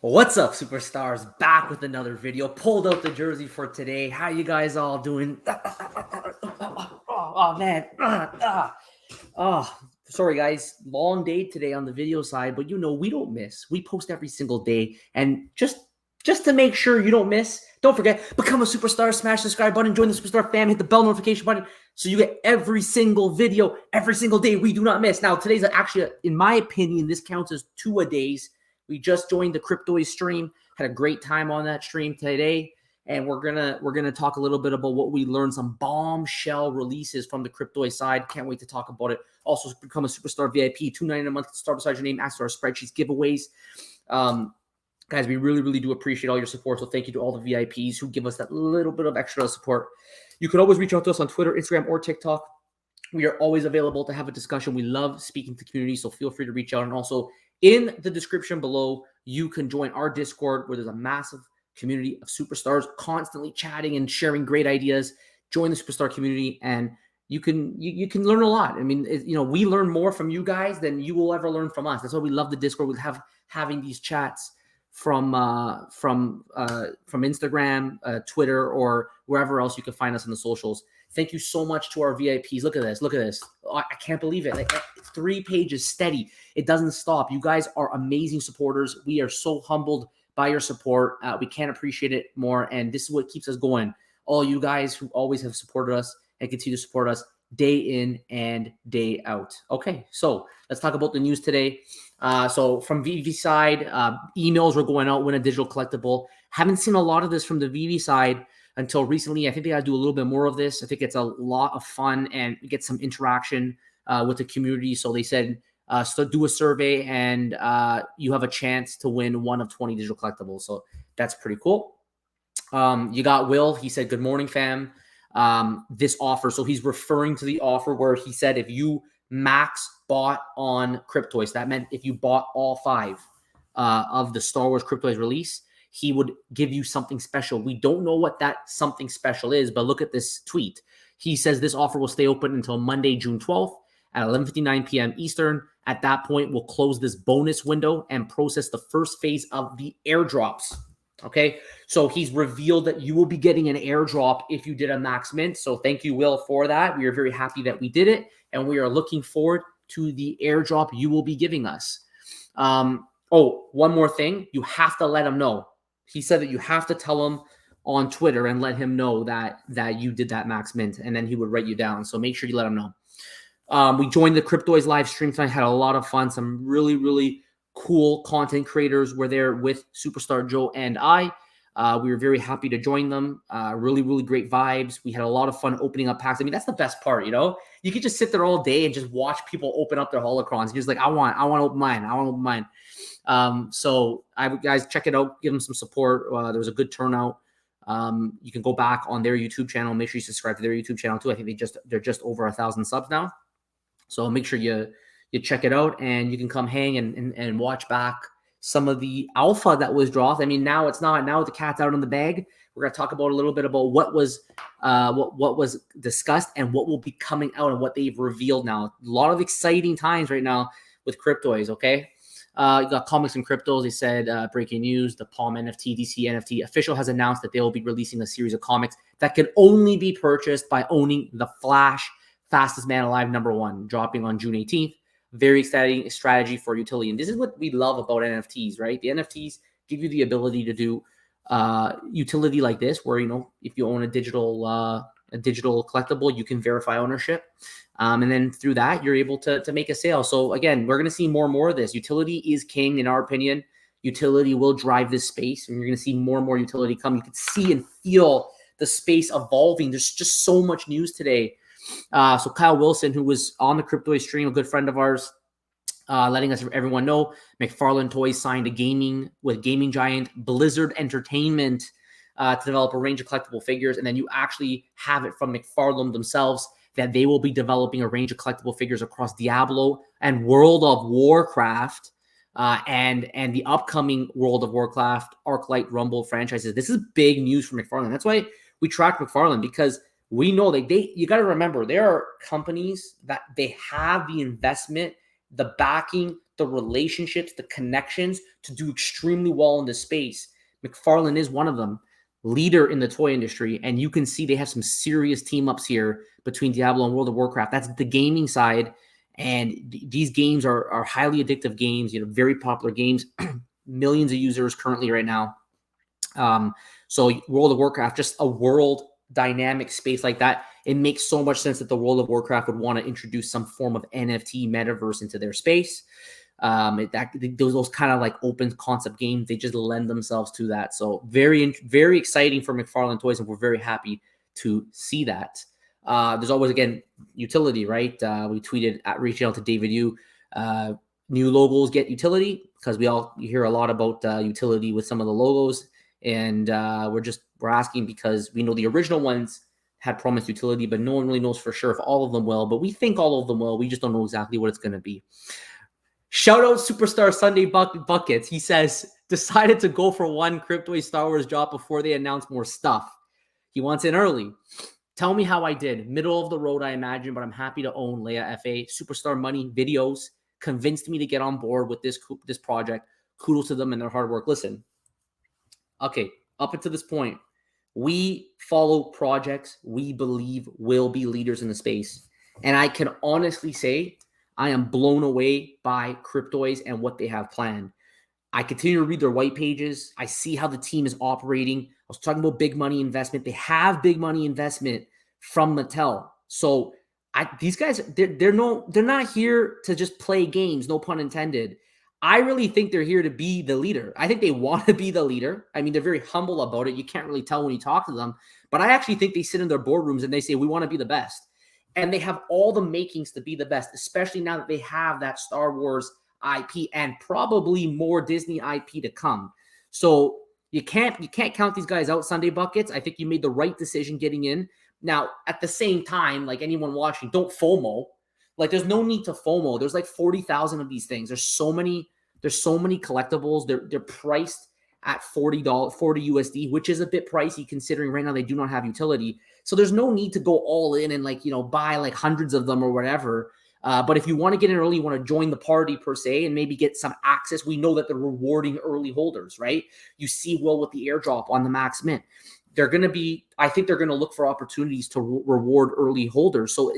What's up, superstars? Back with another video. Pulled out the jersey for today. How you guys all doing? Oh man. Oh, sorry guys. Long day today on the video side, but you know we don't miss. We post every single day, and just to make sure you don't miss, don't forget, become a superstar, smash the subscribe button, join the superstar fam, hit the bell notification button so you get every single video every single day. We do not miss. Now, today's actually, in my opinion, this counts as 2-a-days. We just joined the Cryptoys stream, had a great time on that stream today, and we're gonna talk a little bit about what we learned, some bombshell releases from the Cryptoys side. Can't wait to talk about it. Also, become a superstar VIP, $2.99 a month. Start beside your name, access to our spreadsheets, giveaways. Guys, we really do appreciate all your support. So thank you to all the VIPs who give us that little bit of extra support. You can always reach out to us on Twitter, Instagram, or TikTok. We are always available to have a discussion. We love speaking to the community, so feel free to reach out. And also, in the description below, you can join our Discord where there's a massive community of superstars constantly chatting and sharing great ideas. Join the superstar community, and you can learn a lot. I mean, we learn more from you guys than you will ever learn from us. That's why we love the Discord. We have having these chats from Instagram, Twitter, or wherever else you can find us on the socials. Thank you so much to our VIPs. Look at this. Look at this. I can't believe it. Like 3 pages steady. It doesn't stop. You guys are amazing supporters. We are so humbled by your support. We can't appreciate it more. And this is what keeps us going. All you guys who always have supported us and continue to support us day in and day out. Okay, so let's talk about the news today. So from VV side, emails were going out, win a digital collectible. Haven't seen a lot of this from the VV side until recently. I think they got to do a little bit more of this. I think it's a lot of fun and get some interaction with the community. So they said, so do a survey and you have a chance to win one of 20 digital collectibles. So that's pretty cool. You got Will. He said, good morning, fam. This offer. So he's referring to the offer where he said, if you max bought on Cryptoys, that meant if you bought all 5 of the Star Wars Cryptoys release, he would give you something special. We don't know what that something special is, but look at this tweet. He says this offer will stay open until Monday, June 12th at 11:59 p.m. Eastern. At that point, we'll close this bonus window and process the first phase of the airdrops. Okay, so he's revealed that you will be getting an airdrop if you did a max mint. So thank you, Will, for that. We are very happy that we did it, and we are looking forward to the airdrop you will be giving us. Oh, one more thing. You have to let him know. He said that you have to tell him on Twitter and let him know that you did that max mint, and then he would write you down. So make sure you let him know. We joined the Cryptoys live stream tonight. Had a lot of fun. Some really cool content creators were there with Superstar Joe and I. We were very happy to join them. Really great vibes. We had a lot of fun opening up packs. I mean, that's the best part, you know? You could just sit there all day and just watch people open up their holocrons. You're just like, I want to open mine. I want to open mine. So guys, check it out. Give them some support. There was a good turnout. You can go back on their YouTube channel. Make sure you subscribe to their YouTube channel too. I think they're just over 1,000 subs now. So make sure you check it out, and you can come hang and watch back some of the alpha that was dropped. I mean, now it's not. Now the cat's out of the bag. We're going to talk about a little bit about what was discussed and what will be coming out and what they've revealed now. A lot of exciting times right now with Cryptoys, okay? You got comics and cryptos. They said, breaking news, the Palm NFT, DC NFT official has announced that they will be releasing a series of comics that can only be purchased by owning the Flash Fastest Man Alive #1, dropping on June 18th. Very exciting strategy for utility. And this is what we love about NFTs, right? The NFTs give you the ability to do utility like this, where, you know, if you own a digital collectible, you can verify ownership. And then through that, you're able to make a sale. So again, we're going to see more and more of this. Utility is king, in our opinion. Utility will drive this space, and you're going to see more and more utility come. You can see and feel the space evolving. There's just so much news today. So Kyle Wilson, who was on the Cryptoys stream, a good friend of ours, letting everyone know McFarlane Toys signed with gaming giant Blizzard Entertainment to develop a range of collectible figures. And then you actually have it from McFarlane themselves that they will be developing a range of collectible figures across Diablo and World of Warcraft and the upcoming World of Warcraft Arclight Rumble franchises. This is big news for McFarlane. That's why we track McFarlane, because we know that you got to remember, there are companies that they have the investment, the backing, the the relationships, the connections to do extremely well in this space. McFarlane is one of them, leader in the toy industry. And you can see they have some serious team ups here between Diablo and World of Warcraft. That's the gaming side. And these games are highly addictive games, very popular games, millions of users currently right now. So World of Warcraft, just a world dynamic space like that, it makes so much sense that the World of Warcraft would want to introduce some form of NFT metaverse into their space. Those kind of like open concept games, they just lend themselves to that. So very, very exciting for McFarlane Toys, and we're very happy to see that. There's always, again, utility, right? We tweeted at reaching out to David Yu. New logos get utility, because you hear a lot about utility with some of the logos, and we're asking because we know the original ones had promised utility, but no one really knows for sure if all of them will. But we think all of them will. We just don't know exactly what it's going to be. Shout out Superstar Sunday Buckets. He says, decided to go for one Cryptoys Star Wars drop before they announce more stuff. He wants in early. Tell me how I did. Middle of the road, I imagine, but I'm happy to own Leia FA. Superstar Money videos convinced me to get on board with this project. Kudos to them and their hard work. Listen, okay, up until this point, we follow projects we believe will be leaders in the space. And I can honestly say I am blown away by Cryptoys and what they have planned. I continue to read their white pages. I see how the team is operating. I was talking about big money investment. They have big money investment from Mattel. So these guys, they're not here to just play games, no pun intended. I really think they're here to be the leader. I think they want to be the leader. I mean, they're very humble about it. You can't really tell when you talk to them. But I actually think they sit in their boardrooms and they say, we want to be the best. And they have all the makings to be the best, especially now that they have that Star Wars IP and probably more Disney IP to come. So you can't count these guys out, Sunday Buckets. I think you made the right decision getting in. Now, at the same time, like anyone watching, don't FOMO. Like, there's no need to FOMO. There's like 40,000 of these things. There's so many collectibles. They're priced at $40 USD, which is a bit pricey considering right now they do not have utility. So there's no need to go all in and buy like hundreds of them or whatever. But if you want to get in early, you want to join the party per se and maybe get some access. We know that they're rewarding early holders, right? You see Will with the airdrop on the Max Mint. I think they're going to look for opportunities to reward early holders. So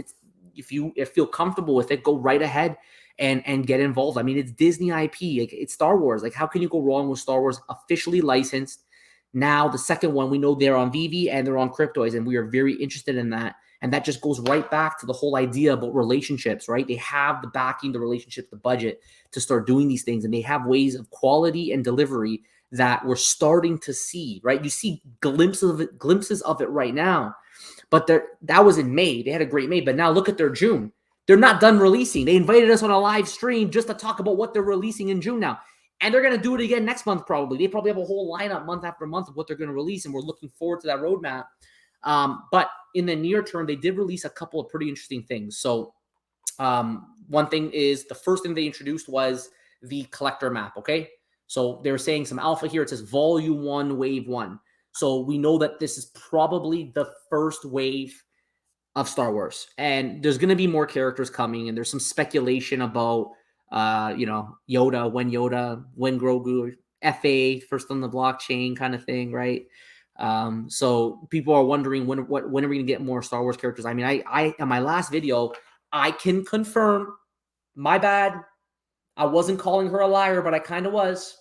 if you feel comfortable with it, go right ahead and get involved. I mean, it's Disney IP. It's Star Wars. Like, how can you go wrong with Star Wars officially licensed? Now, the second one, we know they're on VV and they're on Cryptoys, and we are very interested in that. And that just goes right back to the whole idea about relationships, right? They have the backing, the relationships, the budget to start doing these things, and they have ways of quality and delivery that we're starting to see, right? You see glimpses of it right now, but that was in May. They had a great May, but now look at their June. They're not done releasing. They invited us on a live stream just to talk about what they're releasing in June now. And they're going to do it again next month probably. They probably have a whole lineup month after month of what they're going to release, and we're looking forward to that roadmap. But in the near term, they did release a couple of pretty interesting things. So one thing is, the first thing they introduced was the collector map, okay? So they're saying some alpha here. It says Volume 1, Wave 1. So we know that this is probably the first wave of Star Wars. And there's going to be more characters coming, and there's some speculation about Yoda, when Grogu, FA, first on the blockchain kind of thing, right? So people are wondering when are we going to get more Star Wars characters? I mean, I in my last video, I can confirm, my bad, I wasn't calling her a liar, but I kind of was.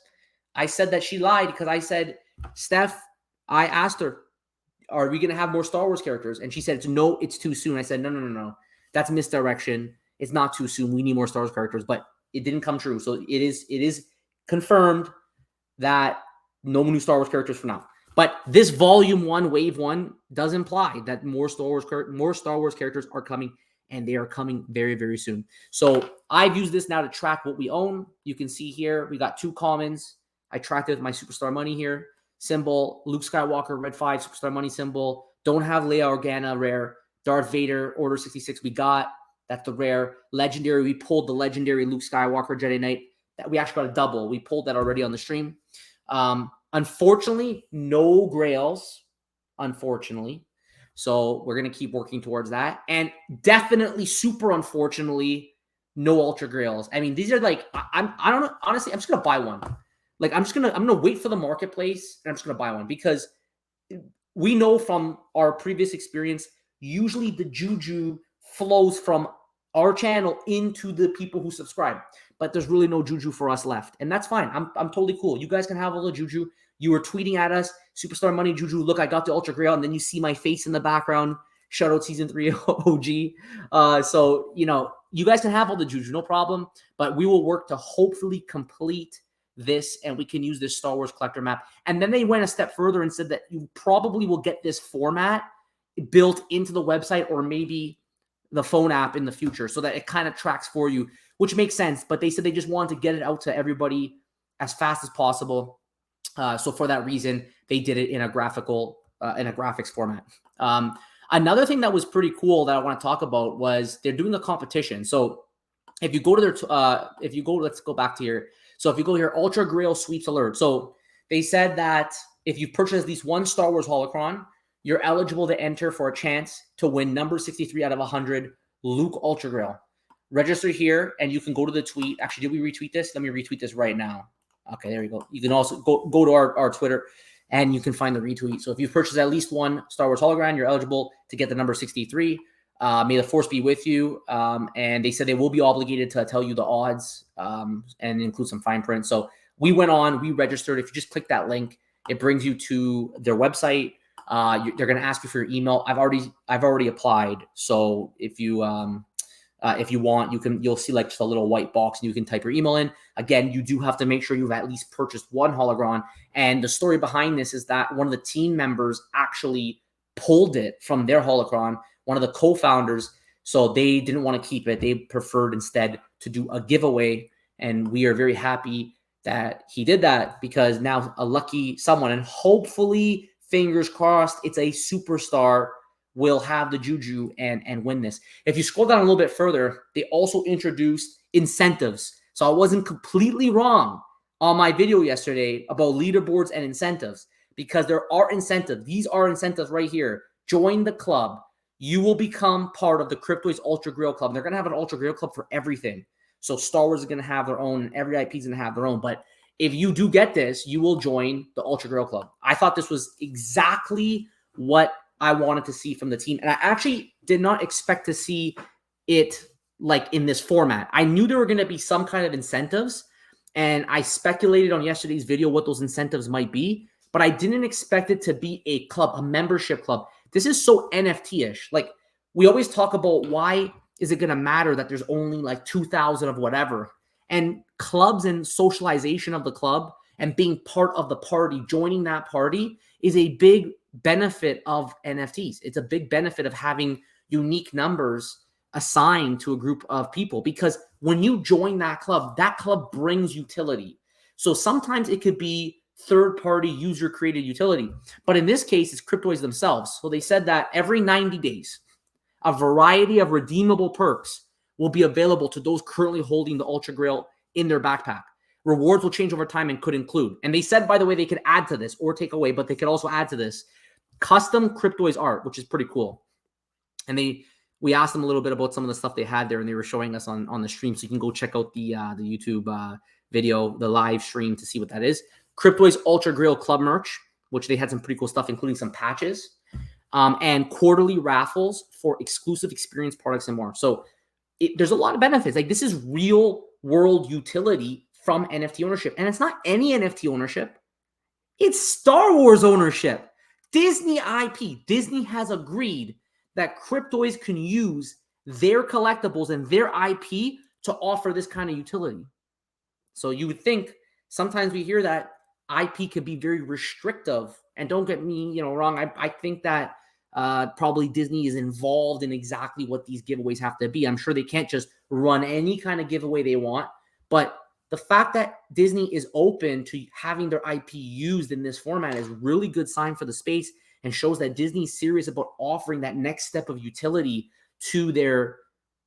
I said that she lied because I said, Steph, I asked her, are we going to have more Star Wars characters? And she said, no, it's too soon. I said, no. That's misdirection. It's not too soon. We need more Star Wars characters, but it didn't come true. So it is confirmed that no new Star Wars characters for now. But this Volume 1, Wave 1 does imply that more Star Wars characters are coming, and they are coming very, very soon. So I've used this now to track what we own. You can see here, we got 2 commons. I tracked it with my Superstar Money here. Symbol, Luke Skywalker, Red 5, Superstar Money symbol. Don't have Leia Organa, rare. Darth Vader, Order 66, we got. That's the rare. Legendary, we pulled the legendary Luke Skywalker, Jedi Knight. That we actually got a double. We pulled that already on the stream. Unfortunately, no grails, unfortunately. So we're going to keep working towards that. And definitely, super unfortunately, no Ultra Grails. I mean, these are like, I don't know. Honestly, I'm just going to buy one. Like, I'm going to wait for the marketplace and I'm just going to buy one because we know from our previous experience, usually the juju flows from our channel into the people who subscribe, but there's really no juju for us left. And that's fine. I'm totally cool. You guys can have all the juju. You were tweeting at us, Superstar Money Juju, look, I got the Ultra Grail, and then you see my face in the background. Shout out Season 3 OG. So, you know, you guys can have all the juju, no problem, but we will work to hopefully complete this, and we can use this Star Wars collector map. And then they went a step further and said that you probably will get this format built into the website or maybe the phone app in the future so that it kind of tracks for you, which makes sense. But they said they just wanted to get it out to everybody as fast as possible. So for that reason, they did it in a graphics format. Another thing that was pretty cool that I want to talk about was they're doing a competition. So if you go to their, let's go back to here. So if you go here, Ultra Grail Sweeps Alert. So they said that if you purchase at least one Star Wars holocron, you're eligible to enter for a chance to win number 63 out of 100 Luke Ultra Grail. Register here, and you can go to the tweet. Actually, did we retweet this? Let me retweet this right now. Okay, there you go. You can also go to our Twitter, and you can find the retweet. So if you purchase at least one Star Wars hologram, you're eligible to get the number 63. May the force be with you. And they said they will be obligated to tell you the odds and include some fine print. So we went on, we registered. If you just click that link, it brings you to their website. They're going to ask you for your email. I've already applied. So if you want, you'll see like just a little white box and you can type your email in. Again, you do have to make sure you've at least purchased one hologram. And the story behind this is that one of the team members actually pulled it from their holocron, one of the co-founders. So they didn't want to keep it. They preferred instead to do a giveaway. And we are very happy that he did that because now a lucky someone, and hopefully, fingers crossed, it's a superstar, will have the juju and win this. If you scroll down a little bit further, they also introduced incentives. So I wasn't completely wrong on my video yesterday about leaderboards and incentives because there are incentives. These are incentives right here. Join the club. You will become part of the Cryptoys Ultra Grail Club. And they're going to have an Ultra Grail Club for everything. So Star Wars is going to have their own, and every IP is going to have their own. But if you do get this, you will join the Ultra Grail Club. I thought this was exactly what I wanted to see from the team. And I actually did not expect to see it like in this format. I knew there were going to be some kind of incentives, and I speculated on yesterday's video what those incentives might be, but I didn't expect it to be a club, a membership club. This is so NFT-ish. Like, we always talk about why is it going to matter that there's only like 2,000 of whatever. And clubs and socialization of the club and being part of the party, joining that party is a big benefit of NFTs. It's a big benefit of having unique numbers assigned to a group of people, because when you join that club brings utility. So sometimes it could be third-party user-created utility. But in this case, it's Cryptoys themselves. So they said that every 90 days, a variety of redeemable perks will be available to those currently holding the Ultra Grail in their backpack. Rewards will change over time and could include. And they said, by the way, they could add to this or take away, but they could also add to this custom Cryptoys art, which is pretty cool. And we asked them a little bit about some of the stuff they had there, and they were showing us on the stream. So you can go check out the YouTube video, the live stream, to see what that is. Cryptoys Ultra Grail Club merch, which they had some pretty cool stuff, including some patches, and quarterly raffles for exclusive experience products and more. So there's a lot of benefits. Like, this is real world utility from NFT ownership. And it's not any NFT ownership. It's Star Wars ownership. Disney IP. Disney has agreed that Cryptoys can use their collectibles and their IP to offer this kind of utility. So you would think sometimes we hear that IP could be very restrictive. And don't get me wrong. I think that probably Disney is involved in exactly what these giveaways have to be. I'm sure they can't just run any kind of giveaway they want. But the fact that Disney is open to having their IP used in this format is a really good sign for the space and shows that Disney's serious about offering that next step of utility to their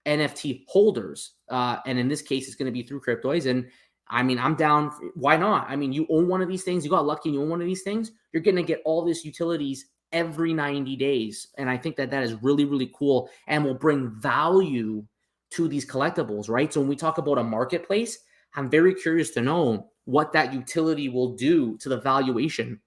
NFT holders. And in this case, it's going to be through Cryptoys. And I mean, I'm down. Why not? I mean, you own one of these things. You got lucky and you own one of these things. You're going to get all this utilities every 90 days. And I think that is really, really cool and will bring value to these collectibles, right? So when we talk about a marketplace, I'm very curious to know what that utility will do to the valuation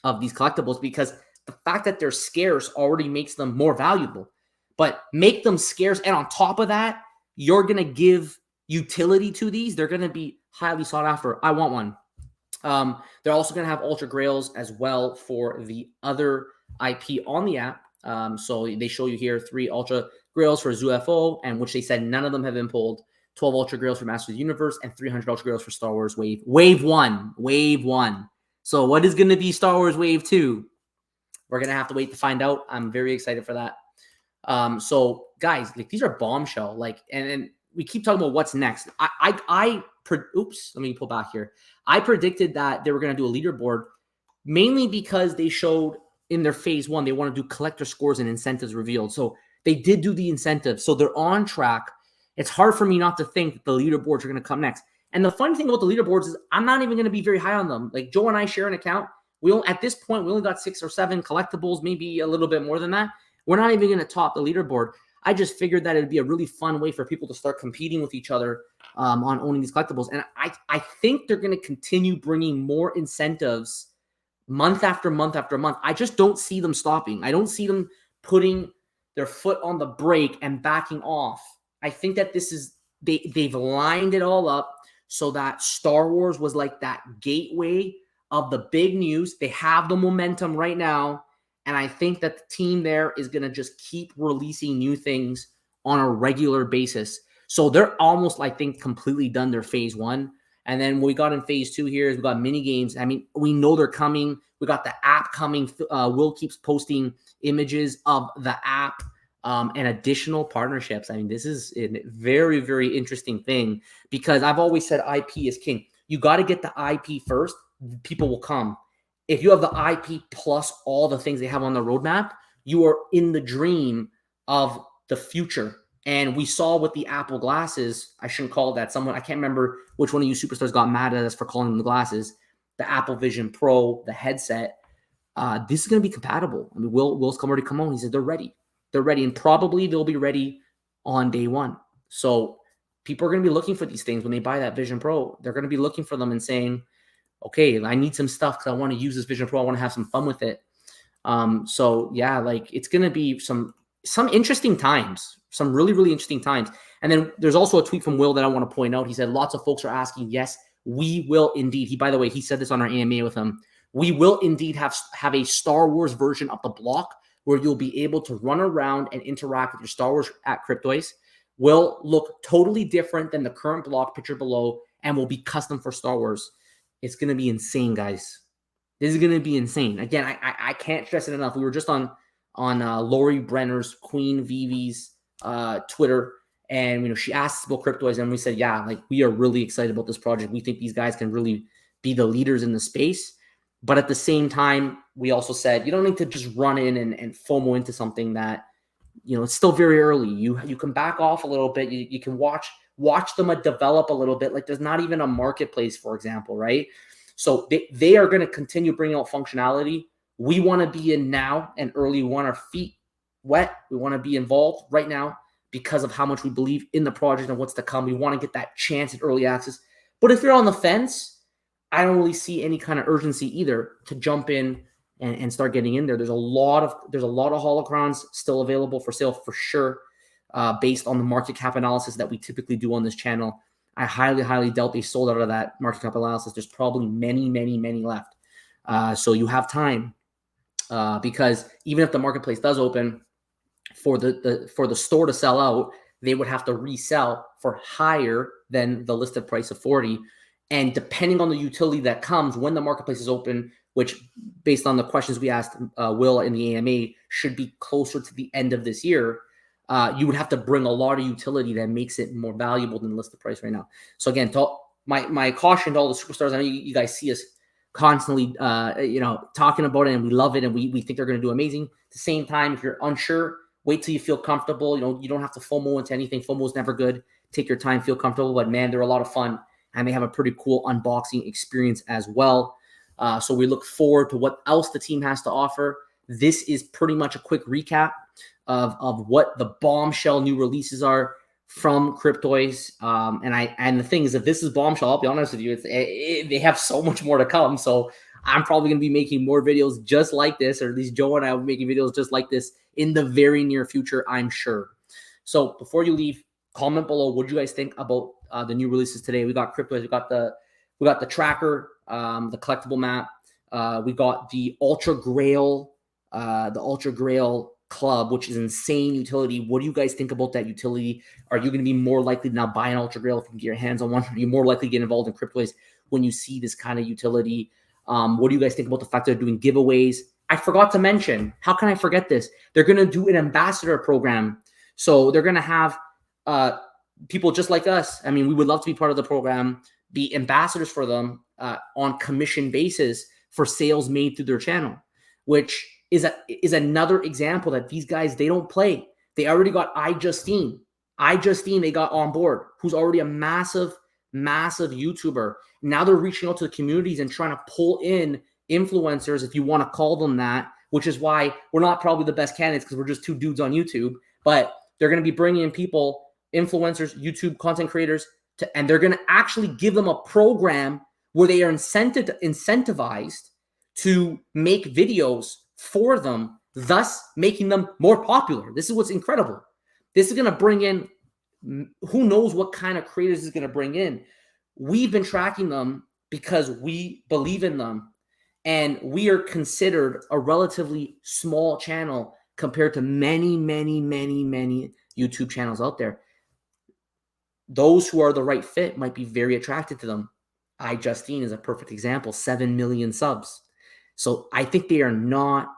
of these collectibles, because the fact that they're scarce already makes them more valuable. But make them scarce, and on top of that, you're going to give utility to these. They're going to be highly sought after. I want one. They're also going to have Ultra Grails as well for the other IP on the app. So they show you here 3 Ultra Grails for ZUFO, and which they said none of them have been pulled. 12 Ultra Grails for Masters of the Universe, and 300 Ultra Grails for Star Wars Wave 1. Wave 1. So what is going to be Star Wars Wave 2? We're going to have to wait to find out. I'm very excited for that. So guys, like, these are Bombshell. Like, and we keep talking about what's next. Oops, let me pull back here. I predicted that they were going to do a leaderboard, mainly because they showed in their phase 1, they want to do collector scores and incentives revealed. So they did do the incentives. So they're on track. It's hard for me not to think that the leaderboards are going to come next. And the funny thing about the leaderboards is I'm not even going to be very high on them. Like, Joe and I share an account. At this point, we only got 6 or 7 collectibles, maybe a little bit more than that. We're not even going to top the leaderboard. I just figured that it'd be a really fun way for people to start competing with each other on owning these collectibles. And I think they're going to continue bringing more incentives month after month after month. I just don't see them stopping. I don't see them putting their foot on the brake and backing off. I think that this is, they've lined it all up so that Star Wars was like that gateway of the big news. They have the momentum right now. And I think that the team there is going to just keep releasing new things on a regular basis. So they're almost, I think, completely done their phase 1. And then what we got in phase 2 here is we got mini games. I mean, we know they're coming. We got the app coming. Will keeps posting images of the app and additional partnerships. I mean, this is a very, very interesting thing, because I've always said IP is king. You got to get the IP first. People will come. If you have the IP plus all the things they have on the roadmap, you are in the dream of the future. And we saw with the Apple glasses, I shouldn't call it that. I can't remember which one of you superstars got mad at us for calling them the glasses, the Apple Vision Pro, the headset. This is going to be compatible. I mean, Will's already come on. He said they're ready. They're ready, and probably they'll be ready on day 1. So people are going to be looking for these things when they buy that Vision Pro. They're going to be looking for them and saying, okay, I need some stuff because I want to use this Vision Pro. I want to have some fun with it. So yeah, like, it's going to be some interesting times, some really, really interesting times. And then there's also a tweet from Will that I want to point out. He said, lots of folks are asking, yes, we will indeed. By the way, he said this on our AMA with him. We will indeed have a Star Wars version of the block where you'll be able to run around and interact with your Star Wars at Cryptoys. Will look totally different than the current block picture below and will be custom for Star Wars. It's going to be insane, guys. This is going to be insane. Again, I can't stress it enough. We were just on Lori Brenner's, Queen Vivi's Twitter, and she asked us about Cryptoys, and we said, yeah, like, we are really excited about this project. We think these guys can really be the leaders in the space. But at the same time, we also said you don't need to just run in and FOMO into something that, it's still very early. You can back off a little bit. You can watch them develop a little bit. Like, there's not even a marketplace, for example, right? So they are going to continue bringing out functionality. We want to be in now and early. We want our feet wet. We want to be involved right now because of how much we believe in the project and what's to come. We want to get that chance at early access. But if you're on the fence, I don't really see any kind of urgency either to jump in and start getting in there. There's a lot of holocrons still available for sale for sure, based on the market cap analysis that we typically do on this channel. I highly, highly doubt they sold out of that market cap analysis. There's probably many, many, many left. So you have time, because even if the marketplace does open for the store to sell out, they would have to resell for higher than the listed price of 40. And depending on the utility that comes when the marketplace is open, which based on the questions we asked Will in the AMA should be closer to the end of this year, you would have to bring a lot of utility that makes it more valuable than the listed price right now. So again, my caution to all the superstars, I know you guys see us constantly talking about it, and we love it, and we think they're going to do amazing. At the same time, if you're unsure, wait till you feel comfortable. You don't have to FOMO into anything. FOMO is never good. Take your time, feel comfortable. But man, they're a lot of fun, and they have a pretty cool unboxing experience as well. So we look forward to what else the team has to offer. This is pretty much a quick recap of what the Bombshell new releases are from Cryptoys. And the thing is, if this is Bombshell, I'll be honest with you, they have so much more to come. So I'm probably going to be making more videos just like this, or at least Joe and I will be making videos just like this in the very near future, I'm sure. So before you leave, comment below what do you guys think about the new releases today. We got Cryptoys, we got the tracker, the collectible map, we got the Ultra Grail Club, which is insane utility. What do you guys think about that utility? Are you going to be more likely to now buy an Ultra Grail if you can get your hands on one? Are you more likely to get involved in Cryptoys when you see this kind of utility? What do you guys think about the fact that they're doing giveaways? I forgot to mention, how can I forget this? They're going to do an ambassador program. So they're going to have people just like us. I mean, we would love to be part of the program, be ambassadors for them on commission basis for sales made through their channel, which is another example that these guys, they don't play. They already got iJustine. They got on board, who's already a massive YouTuber. Now they're reaching out to the communities and trying to pull in influencers, if you want to call them that, which is why we're not probably the best candidates because we're just two dudes on YouTube. But they're going to be bringing in people, influencers, YouTube content creators, and they're going to actually give them a program where they are incentivized to make videos for them, thus making them more popular. This is what's incredible. This is going to bring in, who knows what kind of creators is going to bring in. We've been tracking them because we believe in them, and we are considered a relatively small channel compared to many YouTube channels out there. Those who are the right fit might be very attracted to them. iJustine is a perfect example, 7 million subs. So I think they are not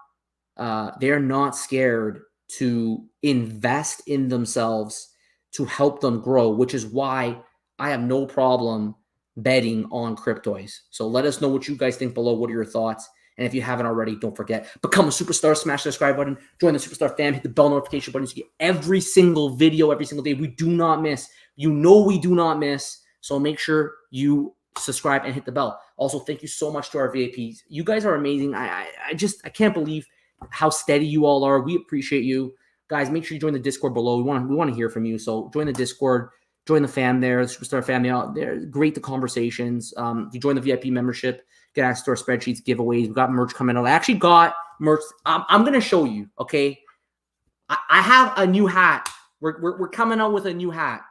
scared to invest in themselves to help them grow, which is why I have no problem betting on Cryptoys. So let us know what you guys think below. What are your thoughts? And if you haven't already, don't forget, become a superstar, smash the subscribe button, join the superstar fam, hit the bell notification button so you get every single video every single day. We do not miss. You know we do not miss. So make sure you subscribe and hit the bell. Also, thank you so much to our VIPs. You guys are amazing. I can't believe how steady you all are. We appreciate you. Guys, make sure you join the Discord below. We want to hear from you. So join the Discord, join the fam there, the superstar family out there. Great the conversations. You join the VIP membership, get access to our spreadsheets, giveaways. We got merch coming out. I actually got merch. I'm going to show you, okay? I have a new hat. We're coming out with a new hat.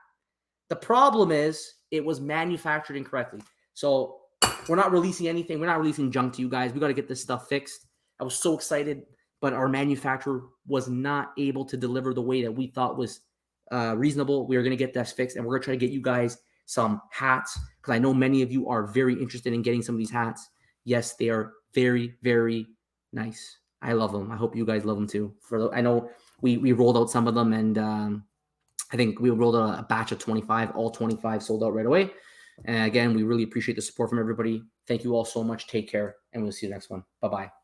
The problem is it was manufactured incorrectly. So we're not releasing anything. We're not releasing junk to you guys. We got to get this stuff fixed. I was so excited, but our manufacturer was not able to deliver the way that we thought was reasonable. We are going to get that fixed, and we're going to try to get you guys some hats because I know many of you are very interested in getting some of these hats. Yes, they are very, very nice. I love them. I hope you guys love them too. I know we rolled out some of them, and I think we rolled out a batch of 25. All 25 sold out right away. And again, we really appreciate the support from everybody. Thank you all so much. Take care, and we'll see you next one. Bye-bye.